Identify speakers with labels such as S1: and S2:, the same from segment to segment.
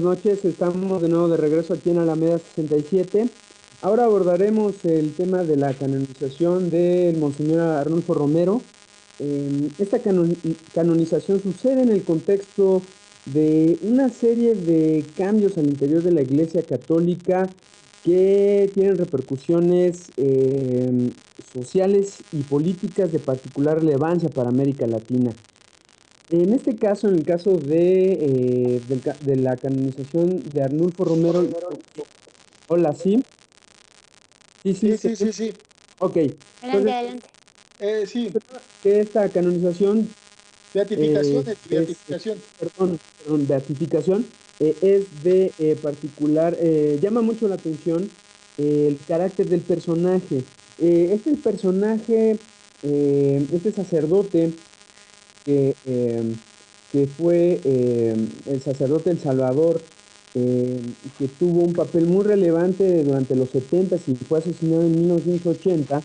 S1: noches. Estamos de nuevo de regreso aquí en Alameda 67. Ahora abordaremos el tema de la canonización del Monseñor Arnulfo Romero. Esta canonización sucede en el contexto de una serie de cambios al interior de la Iglesia Católica que tienen repercusiones sociales y políticas de particular relevancia para América Latina. En este caso, en el caso de la canonización de Arnulfo Romero, hola, ¿sí? Sí, sí,
S2: Sí, sí, sí, sí.
S1: ok.
S3: Adelante,
S1: Entonces,
S3: adelante.
S2: Sí,
S1: que esta canonización,
S2: beatificaciones,
S1: es,
S2: beatificación.
S1: perdón, beatificación, es de particular, llama mucho la atención el carácter del personaje. Este personaje, este sacerdote, que, eh, que fue el sacerdote El Salvador, eh, que tuvo un papel muy relevante durante los 70 y fue asesinado en 1980,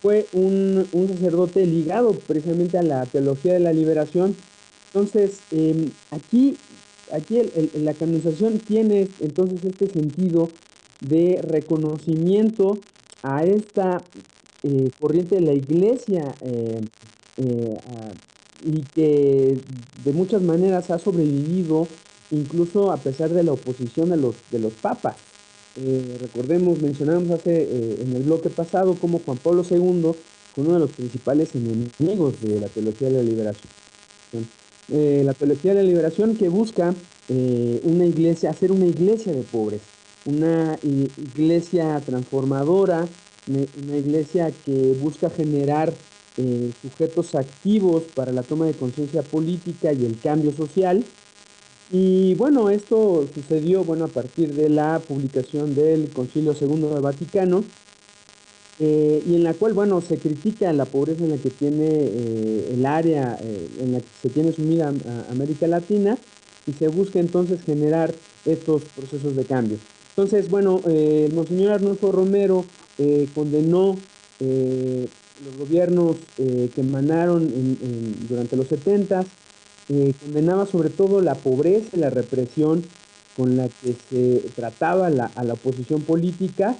S1: fue un sacerdote ligado precisamente a la teología de la liberación. Entonces, aquí la canonización tiene entonces este sentido de reconocimiento a esta corriente de la iglesia, y que de muchas maneras ha sobrevivido incluso a pesar de la oposición de los papas. Recordemos, mencionamos en el bloque pasado cómo Juan Pablo II fue uno de los principales enemigos de la teología de la liberación. La teología de la liberación que busca hacer una iglesia de pobres, una iglesia transformadora, una iglesia que busca generar sujetos activos para la toma de conciencia política y el cambio social. Y bueno, esto sucedió a partir de la publicación del Concilio Segundo del Vaticano, y en la cual, se critica la pobreza en la que tiene el área en la que se tiene sumida a América Latina, y se busca entonces generar estos procesos de cambio. Entonces, el Monseñor Arnulfo Romero condenó los gobiernos que emanaron durante los 70, condenaba sobre todo la pobreza y la represión con la que se trataba a la oposición política.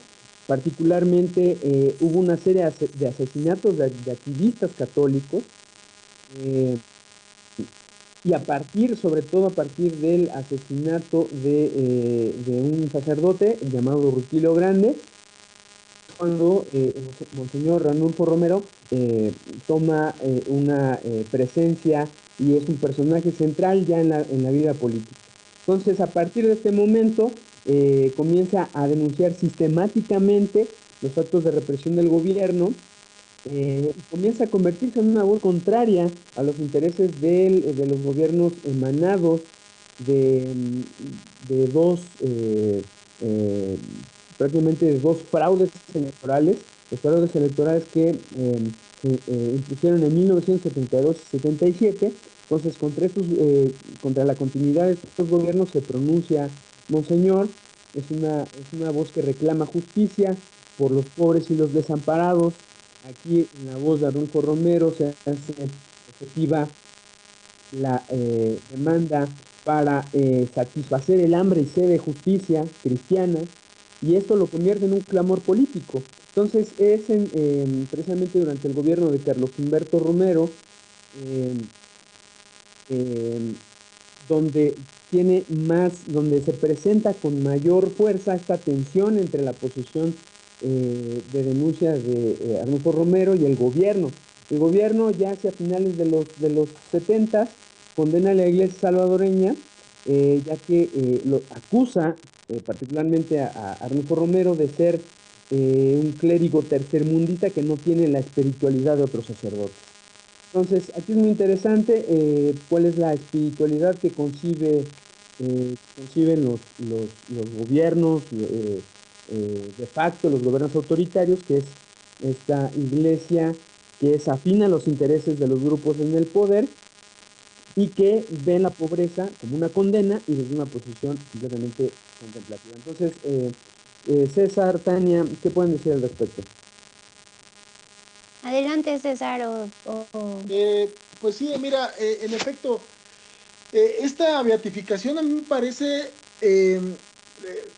S1: Particularmente hubo una serie de asesinatos de activistas católicos, eh, y sobre todo a partir del asesinato de un sacerdote llamado Rutilio Grande, cuando Monseñor Ranulfo Romero toma una presencia y es un personaje central ya en la vida política. Entonces, a partir de este momento, comienza a denunciar sistemáticamente los actos de represión del gobierno, y comienza a convertirse en una voz contraria a los intereses de los gobiernos emanados de, de dos, eh, prácticamente de dos fraudes electorales, los fraudes electorales que se impusieron en 1972 y 77. Entonces, contra la continuidad de estos gobiernos se pronuncia Monseñor. Es una voz que reclama justicia por los pobres y los desamparados. Aquí en la voz de Arnulfo Romero se hace efectiva la demanda para satisfacer el hambre y sed de justicia cristiana, y esto lo convierte en un clamor político. Entonces precisamente durante el gobierno de Carlos Humberto Romero, eh, eh, donde donde se presenta con mayor fuerza esta tensión entre la posición de denuncias de Arnulfo Romero y el gobierno. El gobierno ya hacia finales de los 70 condena a la iglesia salvadoreña, ya que lo acusa particularmente a Arnulfo Romero de ser un clérigo tercermundista que no tiene la espiritualidad de otros sacerdotes. Entonces, aquí es muy interesante cuál es la espiritualidad que conciben los gobiernos de facto, los gobiernos autoritarios, que es esta iglesia que es afín a los intereses de los grupos en el poder y que ven la pobreza como una condena y desde una posición completamente contemplativa. Entonces, César, Tania, ¿qué pueden decir al respecto?
S3: Adelante, César.
S2: Pues sí, mira, en efecto, esta beatificación a mí me parece eh, eh,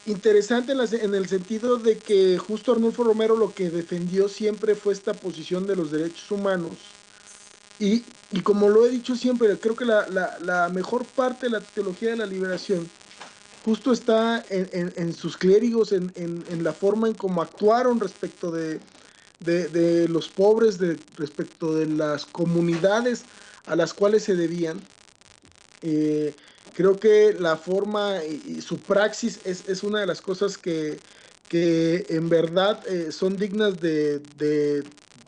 S2: interesante en el sentido de que justo Arnulfo Romero lo que defendió siempre fue esta posición de los derechos humanos. Y como lo he dicho siempre, creo que la mejor parte de la teología de la liberación justo está en sus clérigos, en la forma en cómo actuaron respecto de los pobres, respecto de las comunidades a las cuales se debían. Eh, Creo que la forma y su praxis es una de las cosas que en verdad son dignas de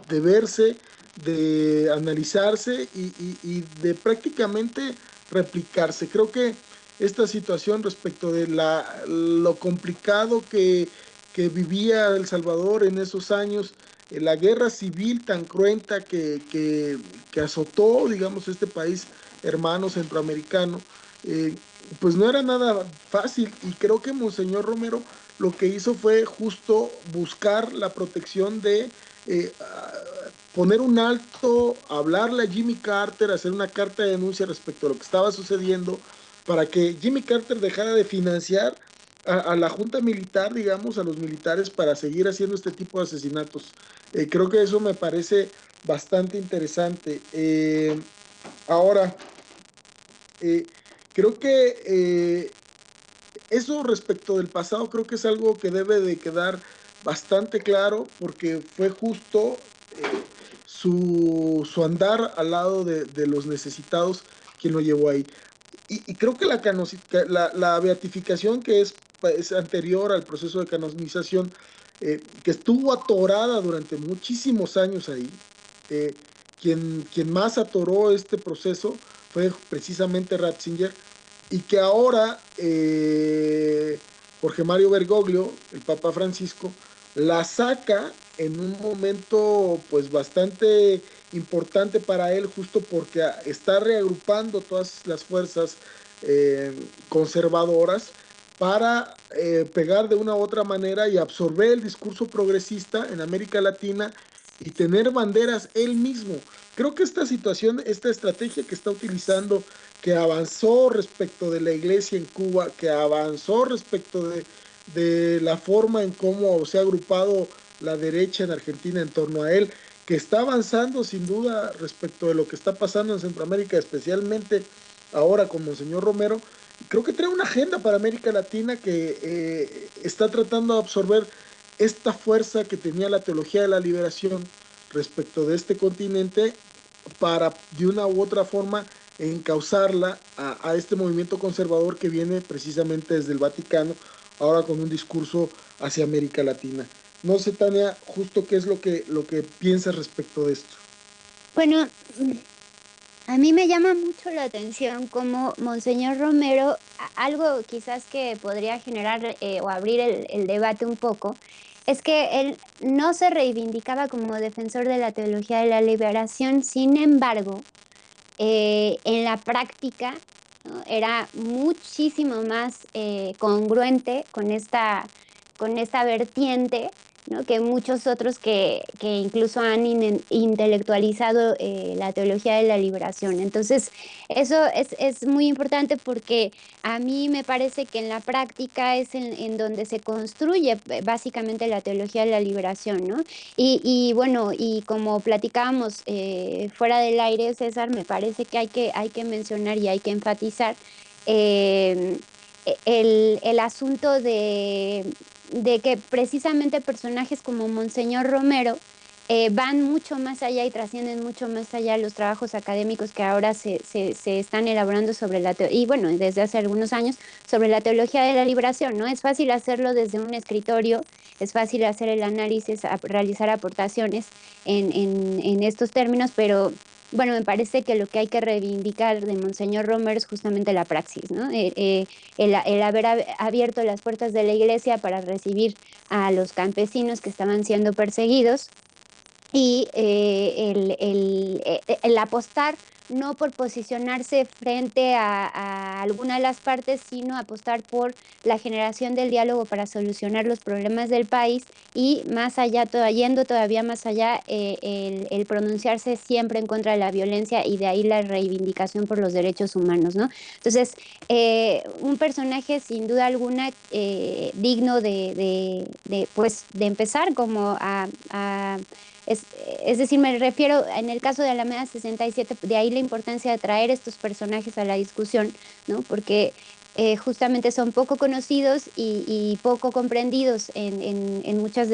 S2: verse, de analizarse y de prácticamente replicarse. Creo que esta situación respecto de lo complicado que vivía El Salvador en esos años, la guerra civil tan cruenta que azotó, digamos, este país hermano centroamericano, eh, pues no era nada fácil y creo que Monseñor Romero lo que hizo fue justo buscar la protección de poner un alto, hablarle a Jimmy Carter, hacer una carta de denuncia respecto a lo que estaba sucediendo para que Jimmy Carter dejara de financiar a la junta militar, digamos, a los militares para seguir haciendo este tipo de asesinatos. Creo que eso me parece bastante interesante. Ahora, eh, creo que eso respecto del pasado creo que es algo que debe de quedar bastante claro porque fue justo su andar al lado de los necesitados quien lo llevó ahí. Y creo que la beatificación que es anterior al proceso de canonización, que estuvo atorada durante muchísimos años ahí, eh, quien más atoró este proceso fue precisamente Ratzinger, y que ahora Jorge Mario Bergoglio, el Papa Francisco, la saca en un momento pues bastante importante para él, justo porque está reagrupando todas las fuerzas conservadoras para pegar de una u otra manera y absorber el discurso progresista en América Latina y tener banderas él mismo. Creo que esta situación, esta estrategia que está utilizando, que avanzó respecto de la iglesia en Cuba, que avanzó respecto de la forma en cómo se ha agrupado la derecha en Argentina en torno a él, que está avanzando sin duda respecto de lo que está pasando en Centroamérica, especialmente ahora con Monseñor Romero. Creo que trae una agenda para América Latina que está tratando de absorber esta fuerza que tenía la teología de la liberación respecto de este continente para de una u otra forma encauzarla a este movimiento conservador que viene precisamente desde el Vaticano, ahora con un discurso hacia América Latina. No sé, Tania, justo qué es lo que piensas respecto de esto.
S3: Bueno, a mí me llama mucho la atención cómo Monseñor Romero, algo quizás que podría generar o abrir el debate un poco, es que él no se reivindicaba como defensor de la teología de la liberación. Sin embargo, en la práctica, ¿no? Era muchísimo más congruente con esta vertiente, ¿no? Que muchos otros que incluso han intelectualizado la teología de la liberación. Entonces, eso es muy importante porque a mí me parece que en la práctica es en donde se construye básicamente la teología de la liberación, ¿no? Y bueno, y como platicábamos fuera del aire, César, me parece que hay que mencionar y hay que enfatizar eh, el asunto de que precisamente personajes como Monseñor Romero van mucho más allá y trascienden mucho más allá los trabajos académicos que ahora se están elaborando sobre y bueno, desde hace algunos años, sobre la teología de la liberación, ¿no? Es fácil hacerlo desde un escritorio, es fácil hacer el análisis, realizar aportaciones en estos términos, pero bueno, me parece que lo que hay que reivindicar de Monseñor Romero es justamente la praxis, ¿no? El haber abierto las puertas de la iglesia para recibir a los campesinos que estaban siendo perseguidos y el apostar no por posicionarse frente a alguna de las partes, sino apostar por la generación del diálogo para solucionar los problemas del país y más allá, yendo todavía más allá, el pronunciarse siempre en contra de la violencia y de ahí la reivindicación por los derechos humanos, ¿no? Entonces, un personaje sin duda alguna digno pues, de empezar como es decir, me refiero en el caso de Alameda 67, de ahí la importancia de traer estos personajes a la discusión, ¿no? Porque justamente son poco conocidos y poco comprendidos en muchas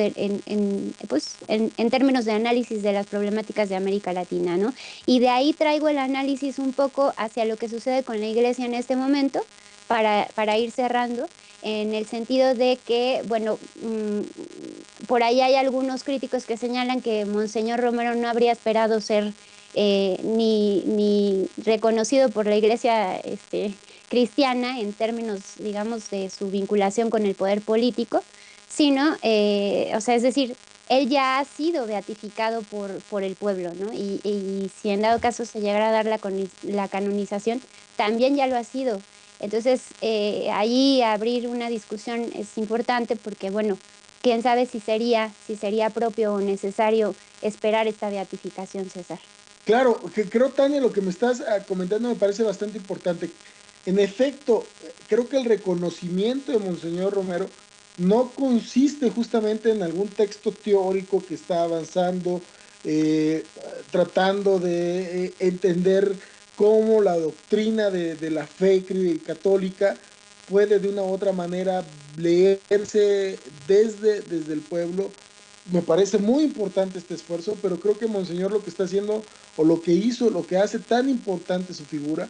S3: pues, en términos de análisis de las problemáticas de América Latina, ¿no? Y de ahí traigo el análisis un poco hacia lo que sucede con la iglesia en este momento para ir cerrando, en el sentido de que, bueno, por ahí hay algunos críticos que señalan que Monseñor Romero no habría esperado ser ni reconocido por la iglesia cristiana en términos, digamos, de su vinculación con el poder político, sino, o sea, es decir, él ya ha sido beatificado por el pueblo, ¿no? Y si en dado caso se llegara a dar la canonización, también ya lo ha sido. Entonces, ahí abrir una discusión es importante porque, bueno, quién sabe si sería propio o necesario esperar esta beatificación, César.
S2: Claro, que creo, Tania, lo que me estás comentando me parece bastante importante. En efecto, creo que el reconocimiento de Monseñor Romero no consiste justamente en algún texto teórico que está avanzando, eh, tratando de entender cómo la doctrina de la fe católica puede de una u otra manera leerse desde el pueblo. Me parece muy importante este esfuerzo, pero creo que Monseñor lo que está haciendo o lo que hizo, lo que hace tan importante su figura,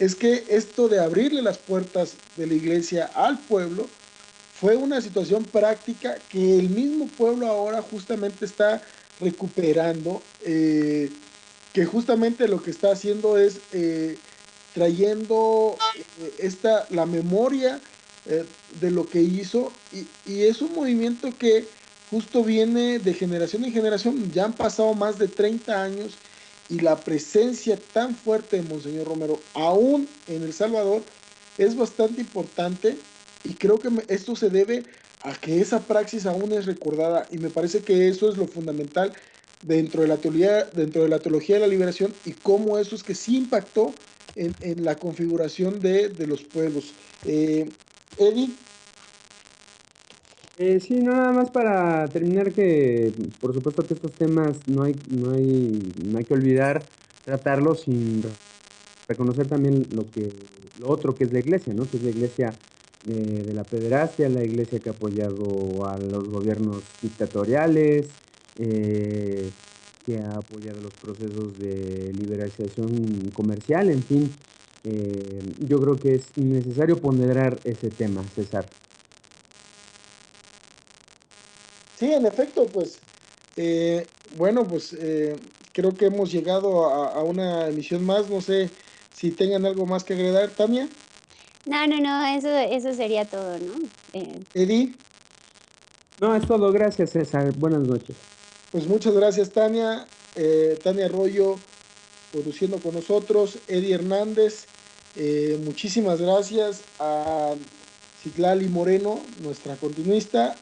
S2: es que esto de abrirle las puertas de la iglesia al pueblo fue una situación práctica que el mismo pueblo ahora justamente está recuperando, que justamente lo que está haciendo es trayendo la memoria de lo que hizo y es un movimiento que justo viene de generación en generación, ya han pasado más de 30 años y la presencia tan fuerte de Monseñor Romero, aún en El Salvador, es bastante importante y creo que esto se debe a que esa praxis aún es recordada y me parece que eso es lo fundamental dentro de la teología de la liberación y cómo eso es que sí impactó en la configuración de los pueblos. Eddie.
S1: Sí, nada más para terminar que por supuesto que estos temas no hay que olvidar tratarlos sin reconocer también lo otro que es la iglesia, ¿no? Que es la iglesia de la pederastia, la iglesia que ha apoyado a los gobiernos dictatoriales, eh, que ha apoyado los procesos de liberalización comercial, en fin. Yo creo que es necesario ponderar ese tema, César.
S2: Sí, en efecto, pues, bueno, pues creo que hemos llegado a una emisión más. No sé si tengan algo más que agregar, Tania,
S3: No, eso sería todo, ¿no?
S2: Eddie.
S1: No, es todo. Gracias, César. Buenas noches.
S2: Pues muchas gracias, Tania. Tania Arroyo produciendo con nosotros, Eddie Hernández. Muchísimas gracias a Citlali Moreno, nuestra continuista.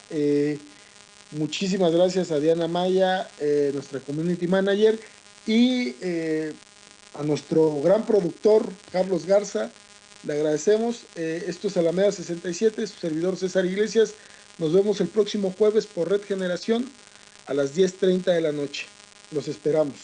S2: Muchísimas gracias a Diana Maya, nuestra community manager, y a nuestro gran productor, Carlos Garza. Le agradecemos. Esto es Alameda 67, su servidor César Iglesias. Nos vemos el próximo jueves por Red Generación a las 10:30 de la noche. Los esperamos.